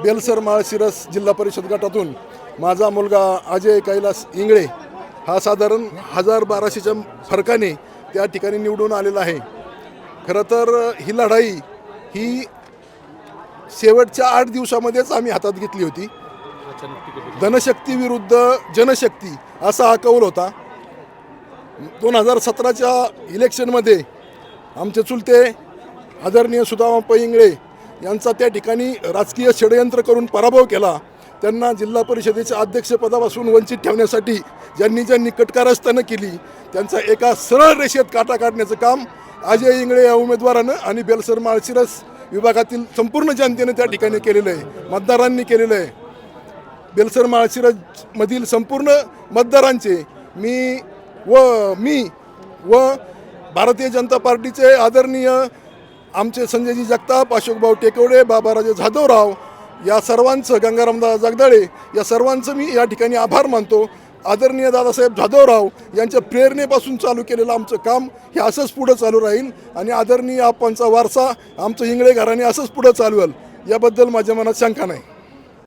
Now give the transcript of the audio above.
बेलसर माळशिरस जिल्हा परिषद गटातून माझा मुलगा अजय कैलास इंगळे हा साधारण 1200च्या फरकाने त्या ठिकाणी निवडून आलेला आहे। खरं तर ही लढाई ही शेवटच्या 8 दिवसामध्येच आम्ही हातात घेतली होती। धनशक्ती विरुद्ध जनशक्ती असा हा कौल होता। 2017च्या इलेक्शनमध्ये आमचे चुलते आदरणीय सुदामा इंगळे यांचा त्या ठिकाणी राजकीय षडयंत्र करून पराभव केला। त्यांना जिल्हा परिषदेच्या अध्यक्षपदापासून वंचित ठेवण्यासाठी ज्यांनी कटकारस्थानं केली त्यांचा एका सरळ रेषेत काटा काढण्याचं काम अजय इंगळे या उमेदवारानं आणि बेलसर माळशिरस विभागातील संपूर्ण जनतेने त्या ठिकाणी केलेलं आहे, मतदारांनी केलेलं आहे। बेलसर माळशिरसमधील संपूर्ण मतदारांचे मी व भारतीय जनता पार्टीचे आदरणीय आमचे संजयजी जगताप, अशोकभाऊ टेकवडे, बाबाराजे जाधवराव या सर्वांचं, गंगारामदास जगदाळे या सर्वांचं मी या ठिकाणी आभार मानतो। आदरणीय दादासाहेब जाधवराव यांच्या प्रेरणेपासून चालू केलेलं आमचं काम हे असंच पुढं चालू राहील आणि आदरणीय आपांचा वारसा आमचं इंगळे घराणे असंच पुढं चालवेल याबद्दल माझ्या मनात शंका नाही।